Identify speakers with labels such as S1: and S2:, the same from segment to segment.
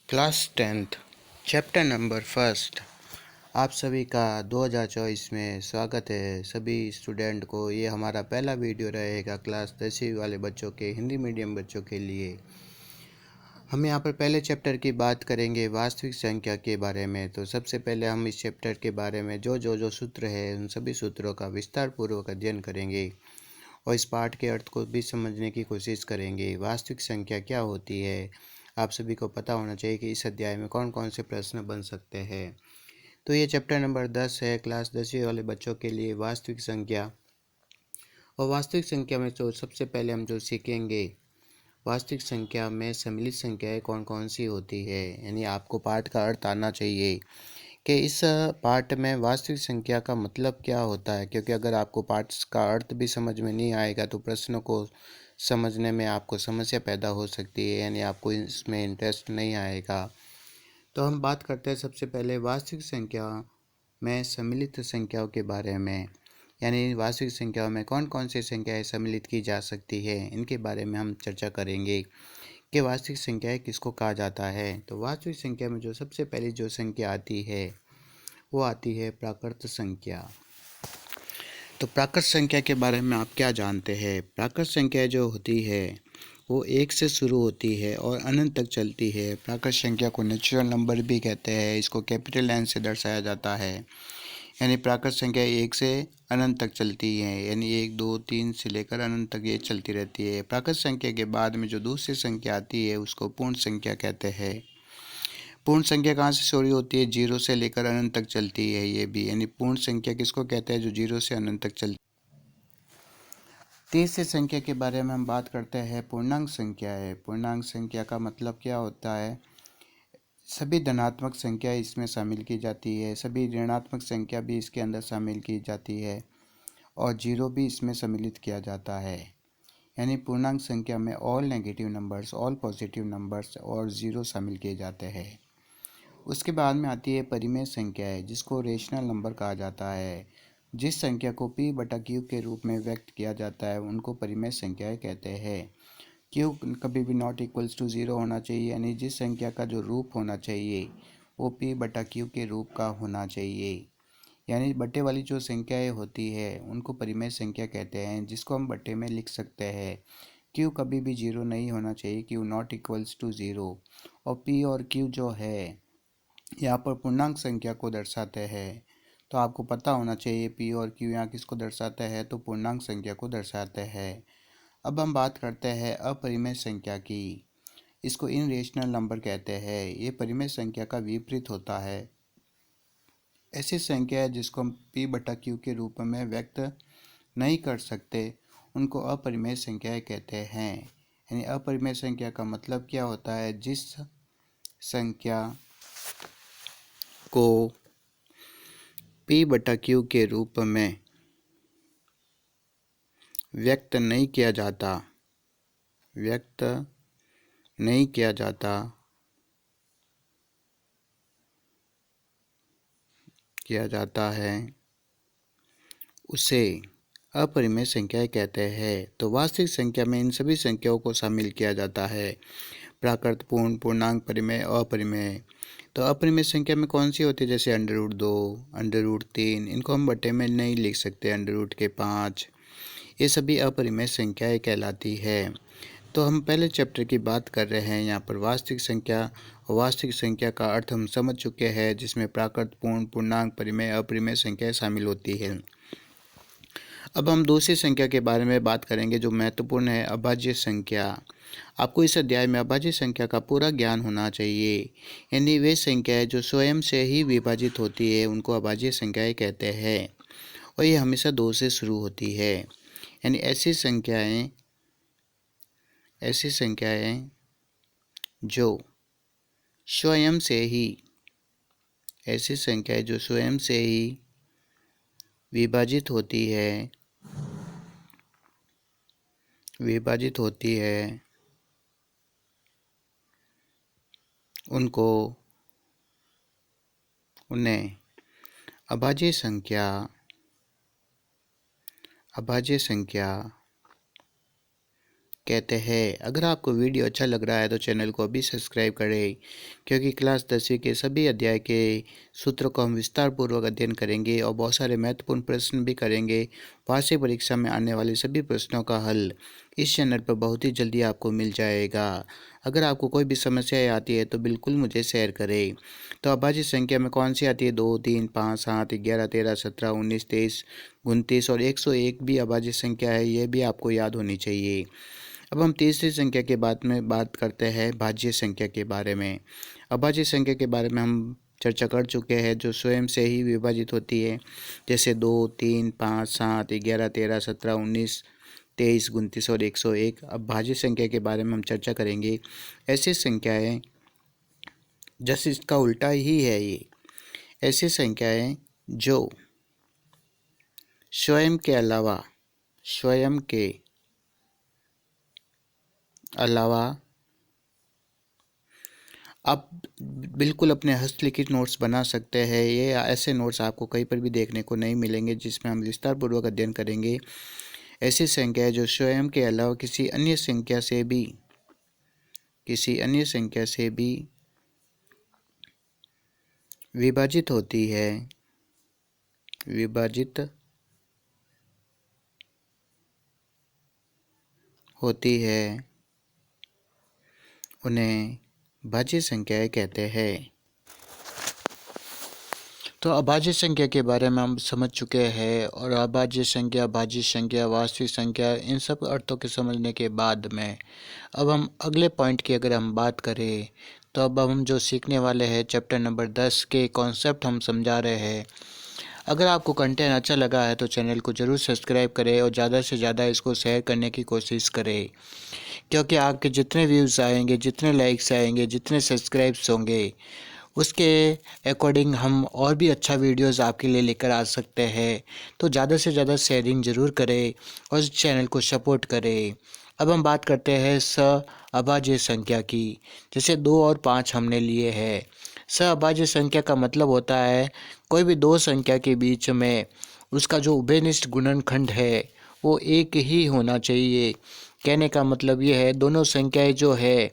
S1: Class 10th chapter number first. आप सभी का 2024 में स्वागत है। सभी स्टूडेंट को ये हमारा पहला वीडियो रहेगा क्लास 10वीं वाले बच्चों के, हिंदी मीडियम बच्चों के लिए। हम यहाँ पर पहले चैप्टर की बात करेंगे वास्तविक संख्या के बारे में। तो सबसे पहले हम इस चैप्टर के बारे में जो सूत्र है उन सभी सूत्रों का विस्तार पूर्वक अध्ययन करेंगे और इस पाठ के अर्थ को भी समझने की कोशिश करेंगे। वास्तविक संख्या क्या होती है, आप सभी को पता होना चाहिए कि इस अध्याय में कौन कौन से प्रश्न बन सकते हैं। तो ये चैप्टर नंबर 10 है क्लास 10वीं वाले बच्चों के लिए, वास्तविक संख्या। और वास्तविक संख्या में तो सबसे पहले हम जो सीखेंगे, वास्तविक संख्या में सम्मिलित संख्याएं कौन कौन सी होती है। यानी आपको पाठ का अर्थ आना चाहिए कि इस पाठ में वास्तविक संख्या का मतलब क्या होता है, क्योंकि अगर आपको पाठ का अर्थ भी समझ में नहीं आएगा तो प्रश्नों को समझने में आपको समस्या पैदा हो सकती है, यानी आपको इसमें इंटरेस्ट नहीं आएगा। तो हम बात करते हैं सबसे पहले वास्तविक संख्या में सम्मिलित संख्याओं के बारे में। यानी वास्तविक संख्याओं में कौन कौन सी संख्याएं सम्मिलित की जा सकती है, इनके बारे में हम चर्चा करेंगे कि वास्तविक संख्याएं किसको कहा जाता है। तो वास्तविक संख्या में जो सबसे पहली जो संख्या आती है वो आती है प्राकृत संख्या। तो प्राकृत संख्या के बारे में आप क्या जानते हैं? प्राकृत संख्या जो होती है वो एक से शुरू होती है और अनंत तक चलती है। प्राकृत संख्या को नेचुरल नंबर भी कहते हैं। इसको कैपिटल एन से दर्शाया जाता है। यानी प्राकृत संख्या एक से अनंत तक चलती है, यानी 1 2 3 से लेकर अनंत तक ये चलती रहती है। प्राकृत संख्या के बाद में जो दूसरी संख्या आती है उसको पूर्ण संख्या कहते हैं। पूर्ण संख्या कहाँ से शुरू होती है? 0 से लेकर अनंत तक चलती है ये भी। यानी पूर्ण संख्या किसको कहते हैं? जो 0 से अनंत तक चलती है। तीसरी संख्या के बारे में हम बात करते हैं, पूर्णांक संख्या है। पूर्णांक संख्या का मतलब क्या होता है? सभी धनात्मक संख्या इसमें शामिल की जाती है, सभी ऋणात्मक संख्या भी इसके अंदर शामिल की जाती है और जीरो भी इसमें सम्मिलित किया जाता है। यानी पूर्णांक संख्या में all negative numbers, all positive numbers और ज़ीरो शामिल किए जाते हैं। उसके बाद में आती है परिमेय संख्या है, जिसको रेशनल नंबर कहा जाता है। जिस संख्या को p बटा q के रूप में व्यक्त किया जाता है उनको परिमेय संख्याएं कहते हैं। q कभी भी नॉट इक्वल्स टू ज़ीरो होना चाहिए, यानी जिस संख्या का जो रूप होना चाहिए वो p बटा q के रूप का होना चाहिए। यानी बट्टे वाली जो संख्याएं होती है उनको परिमेय संख्या कहते हैं, जिसको हम बट्टे में लिख सकते हैं। q कभी भी ज़ीरो नहीं होना चाहिए, q not equals to zero. और p और q जो है यहाँ पर पूर्णांक संख्या को दर्शाते हैं। तो आपको पता होना चाहिए p और q यहाँ किसको दर्शाते हैं? तो पूर्णांक संख्या को दर्शाते हैं। अब हम बात करते हैं अपरिमेय संख्या की। इसको इनरेशनल नंबर कहते हैं। ये परिमेय संख्या का विपरीत होता है। ऐसी संख्या है जिसको हम p बटा q के रूप में व्यक्त नहीं कर सकते, उनको अपरिमेय संख्याएं कहते हैं। यानी अपरिमेय संख्या का मतलब क्या होता है? जिस संख्या को p बटा q के रूप में व्यक्त नहीं किया जाता है उसे अपरिमेय संख्याएं कहते हैं। तो वास्तविक संख्या में इन सभी संख्याओं को शामिल किया जाता है, प्राकृत, पूर्ण, पूर्णांक, परिमेय, अपरिमेय। तो अपरिमेय संख्या में कौन सी होती है? जैसे √2, √3, इनको हम बट्टे में नहीं लिख सकते। √5, ये सभी अपरिमेय संख्याएं कहलाती है। तो हम पहले चैप्टर की बात कर रहे हैं यहाँ पर वास्तविक संख्या। और वास्तविक संख्या का अर्थ हम समझ चुके हैं, जिसमें प्राकृत, पूर्ण, पूर्णांक, परिमेय, अपरिमेय संख्याएं शामिल होती है। अब हम दूसरी संख्या के बारे में बात करेंगे जो महत्वपूर्ण है, अभाज्य संख्या। आपको इस अध्याय में अभाज्य संख्या का पूरा ज्ञान होना चाहिए। यानी वे संख्याएं जो स्वयं से ही विभाजित होती है उनको अभाज्य संख्याएं कहते हैं और ये हमेशा 2 से शुरू होती है। यानी ऐसी संख्याएं जो स्वयं से ही विभाजित होती है उन्हें अभाज्य संख्या कहते हैं। अगर आपको वीडियो अच्छा लग रहा है तो चैनल को अभी सब्सक्राइब करें, क्योंकि क्लास 10वीं के सभी अध्याय के सूत्रों को हम विस्तार पूर्वक अध्ययन करेंगे और बहुत सारे महत्वपूर्ण प्रश्न भी करेंगे। वार्षिक परीक्षा में आने वाले सभी प्रश्नों का हल इस चैनल पर बहुत ही जल्दी आपको मिल जाएगा। अगर आपको कोई भी समस्या आती है तो बिल्कुल मुझे शेयर करें। तो अभाज्य संख्या में कौन सी आती है? 2, 3, 5, 7, 11, 13, 17, 19, 23, 29 और 101 भी अभाज्य संख्या है। ये भी आपको याद होनी चाहिए। अब हम तीसरी संख्या के बाद में बात करते हैं भाज्य संख्या के बारे में। अभाज्य संख्या के बारे में हम चर्चा कर चुके हैं, जो स्वयं से ही विभाजित होती है, जैसे 2, 3, 5, 7, 11, 13, 17, 19, 23, 29 और 101। अब भाज्य संख्या के बारे में हम चर्चा करेंगे। ऐसी संख्याएँ, जैसे इसका उल्टा ही है ये, ऐसी संख्याएँ जो स्वयं के अलावा आप बिल्कुल अपने हस्तलिखित नोट्स बना सकते हैं। ये ऐसे नोट्स आपको कहीं पर भी देखने को नहीं मिलेंगे, जिसमें हम विस्तारपूर्वक अध्ययन करेंगे। ऐसी संख्या जो स्वयं के अलावा किसी अन्य संख्या से भी विभाजित होती है, उन्हें भाज्य संख्याएं कहते हैं। तो अभाज्य संख्या के बारे में हम समझ चुके हैं, और अभाज्य संख्या, भाज्य संख्या, वास्तविक संख्या, इन सब अर्थों के समझने के बाद में अब हम अगले पॉइंट की अगर हम बात करें, तो अब हम जो सीखने वाले हैं चैप्टर नंबर 10 के कॉन्सेप्ट हम समझा रहे हैं। अगर आपको कंटेंट अच्छा लगा है तो चैनल को ज़रूर सब्सक्राइब करें और ज़्यादा से ज़्यादा इसको शेयर करने की कोशिश करें, क्योंकि आपके जितने व्यूज़ आएंगे, जितने लाइक्स आएंगे, जितने सब्सक्राइब्स होंगे, उसके अकॉर्डिंग हम और भी अच्छा वीडियोस आपके लिए लेकर आ सकते हैं। तो ज़्यादा से ज़्यादा शेयरिंग ज़रूर करें और इस चैनल को सपोर्ट करें। अब हम बात करते हैं अभाज्य संख्या की। जैसे 2 और 5 हमने लिए हैं। अभाज्य संख्या का मतलब होता है कोई भी दो संख्या के बीच में उसका जो उभयनिष्ठ गुणनखंड है वो एक ही होना चाहिए। कहने का मतलब ये है, दोनों संख्याएं जो है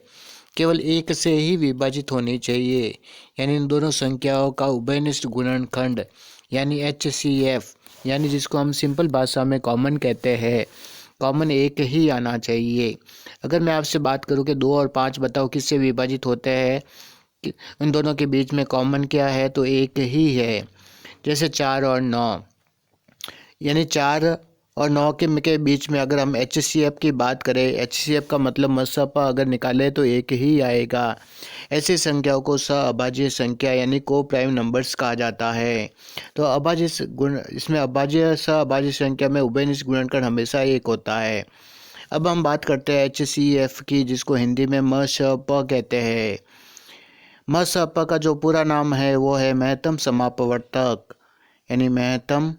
S1: केवल एक से ही विभाजित होनी चाहिए, यानी इन दोनों संख्याओं का उभयनिष्ठ गुणनखंड यानी HCF, यानी जिसको हम सिंपल भाषा में कॉमन कहते हैं, कॉमन एक ही आना चाहिए। अगर मैं आपसे बात करूं कि 2 और 5 बताओ किससे विभाजित होते हैं, इन दोनों के बीच में कॉमन क्या है, तो एक ही है। जैसे 4 और 9, यानी 4 और 9 के बीच में अगर हम HCF की बात करें, HCF का मतलब मसपा अगर निकालें तो एक ही आएगा। ऐसी संख्याओं को अभाज्य संख्या यानी को प्राइम नंबर्स कहा जाता है। तो इसमें अभाज्य संख्या में उभयनिष्ठ गुणनखंड हमेशा एक होता है। अब हम बात करते हैं HCF की, जिसको हिंदी में मसप कहते हैं। मसप का जो पूरा नाम है वो है महत्तम समापवर्तक, यानी महत्तम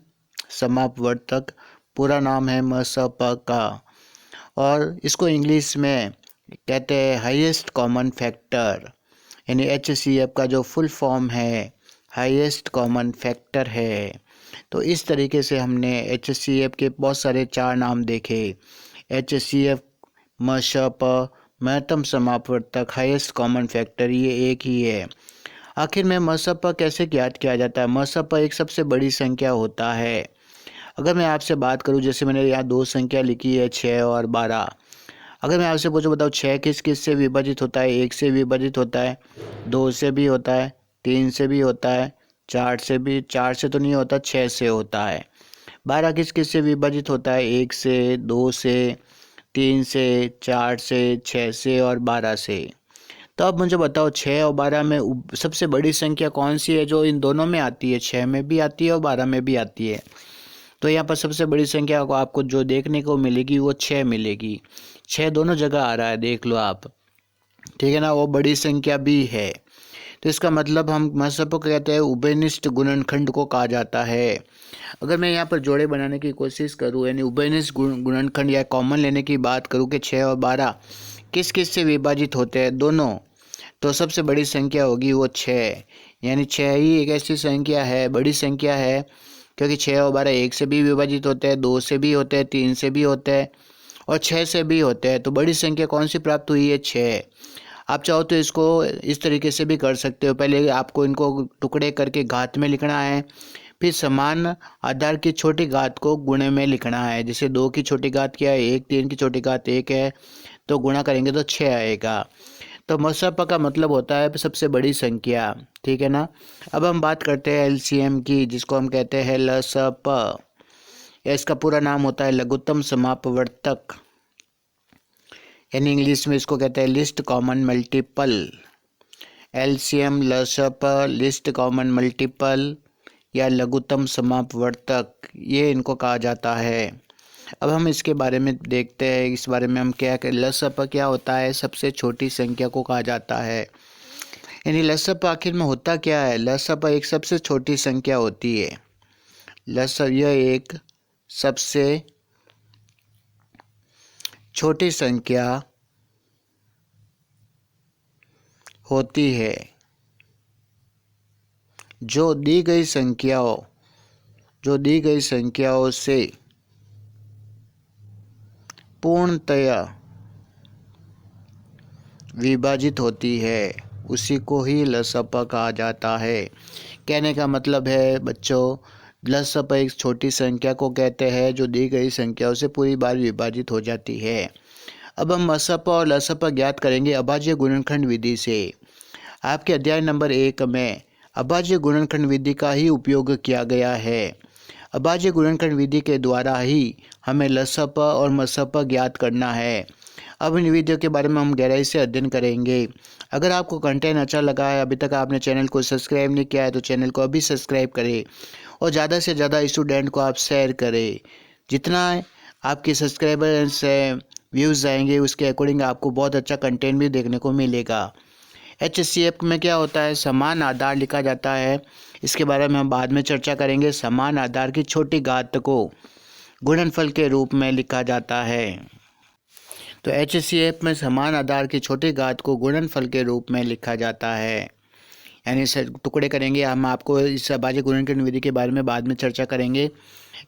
S1: समापवर्तक पूरा नाम है मसप का, और इसको इंग्लिश में कहते हैं हाईएस्ट कॉमन फैक्टर, यानी HCF का जो फुल फॉर्म है हाईएस्ट कॉमन फैक्टर है। तो इस तरीके से हमने HCF के बहुत सारे 4 नाम देखे। HCF, मसप, महत्तम समापवर्तक, हाईएस्ट कॉमन फैक्टर, ये एक ही है। आखिर में मसप कैसे ज्ञात किया जाता है? मसप एक सबसे बड़ी संख्या होता है। अगर मैं आपसे बात करूं, जैसे मैंने यहाँ 2 संख्या लिखी है 6 और 12। अगर मैं आपसे पूछूं बताओ 6 किस किस से विभाजित होता है? 1 से विभाजित होता है, 2 से भी होता है, 3 से भी होता है, 4 से तो नहीं होता, 6 से होता है। 12 किस किस से विभाजित होता है? 1 से, 2 से, 3 से, 4 से, 6 से और 12 से। तो अब मुझे बताओ 6 और 12 में सबसे बड़ी संख्या कौन सी है जो इन दोनों में आती है? 6 में भी आती है और 12 में भी आती है। तो यहाँ पर सबसे बड़ी संख्या को आपको जो देखने को मिलेगी वो 6 मिलेगी। 6 दोनों जगह आ रहा है, देख लो आप, ठीक है ना, वो बड़ी संख्या भी है। तो इसका मतलब हम मसप को कहते हैं उभयनिष्ठ गुणनखंड को कहा जाता है। अगर मैं यहाँ पर जोड़े बनाने की कोशिश करूँ, यानी उभयनिष्ठ गुणनखंड या कॉमन लेने की बात करूँ कि 6 और 12 किस किस से विभाजित होते हैं? दोनों। तो सबसे बड़ी संख्या होगी वो 6, यानी 6 ही एक ऐसी संख्या है, बड़ी संख्या है, क्योंकि 6 और 12 1 से भी विभाजित होते हैं, 2 से भी होते हैं, 3 से भी होते हैं और 6 से भी होते हैं। तो बड़ी संख्या कौन सी प्राप्त हुई है? 6। आप चाहो तो इसको इस तरीके से भी कर सकते हो। पहले आपको इनको टुकड़े करके घात में लिखना है, फिर समान आधार की छोटी घात को गुणे में लिखना है। जैसे 2 की छोटी घात क्या है? 1, 3 की छोटी घात 1 है, तो गुणा करेंगे तो 6 आएगा। तो मसप का मतलब होता है सबसे बड़ी संख्या, ठीक है ना। अब हम बात करते हैं एलसीएम की, जिसको हम कहते हैं लसप। इसका पूरा नाम होता है लघुत्तम समापवर्तक, यानी इंग्लिश में इसको कहते हैं लिस्ट कॉमन मल्टीपल। एलसीएम, लसप, लिस्ट कॉमन मल्टीपल या लघुत्तम समापवर्तक, ये इनको कहा जाता है। अब हम इसके बारे में देखते हैं, इस बारे में हम क्या करें। लसप क्या होता है? सबसे छोटी संख्या को कहा जाता है। यानी लसप आखिर में होता क्या है? लसप एक सबसे छोटी संख्या होती है। लसप यह एक सबसे छोटी संख्या होती है जो दी गई संख्याओं से पूर्णतया विभाजित होती है, उसी को ही लसप कहा जाता है। कहने का मतलब है बच्चों, लसप एक छोटी संख्या को कहते हैं जो दी गई संख्याओं से पूरी बार विभाजित हो जाती है। अब हम मसप और लसप ज्ञात करेंगे अभाज्य गुणनखंड विधि से। आपके अध्याय नंबर 1 में अभाज्य गुणनखंड विधि का ही उपयोग किया गया है। अभाज्य गुणनखंड विधि के द्वारा ही हमें लसप और मसप ज्ञात करना है। अब इन विधियों के बारे में हम गहराई से अध्ययन करेंगे। अगर आपको कंटेंट अच्छा लगा है, अभी तक आपने चैनल को सब्सक्राइब नहीं किया है, तो चैनल को अभी सब्सक्राइब करें और ज़्यादा से ज़्यादा स्टूडेंट को आप शेयर करें। जितना आपके सब्सक्राइबर से व्यूज़ आएंगे उसके अकॉर्डिंग आपको बहुत अच्छा कंटेंट भी देखने को मिलेगा। HCF में क्या होता है? समान आधार लिखा जाता है। इसके बारे में हम बाद में चर्चा करेंगे। समान आधार की छोटी घात को गुणनफल के रूप में लिखा जाता है। तो HCF में समान आधार की छोटी घात को गुणनफल के रूप में लिखा जाता है। यानी टुकड़े करेंगे। हम आपको इस अभाज्य गुणनखंड विधि के बारे में बाद में चर्चा करेंगे।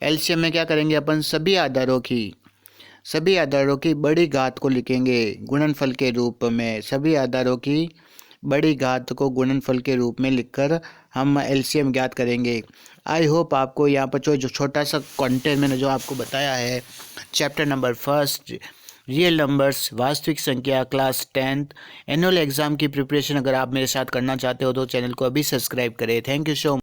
S1: LCM में क्या करेंगे? अपन सभी आधारों की बड़ी घात को लिखेंगे गुणनफल के रूप में। सभी आधारों की बड़ी घात को गुणनफल के रूप में लिखकर हम LCM ज्ञात करेंगे। आई होप आपको यहाँ पर जो छोटा सा कंटेंट मैंने जो आपको बताया है, चैप्टर नंबर 1 रियल नंबर्स, वास्तविक संख्या, क्लास 10th एनुअल एग्ज़ाम की प्रिपरेशन अगर आप मेरे साथ करना चाहते हो तो चैनल को अभी सब्सक्राइब करें। Thank you so much.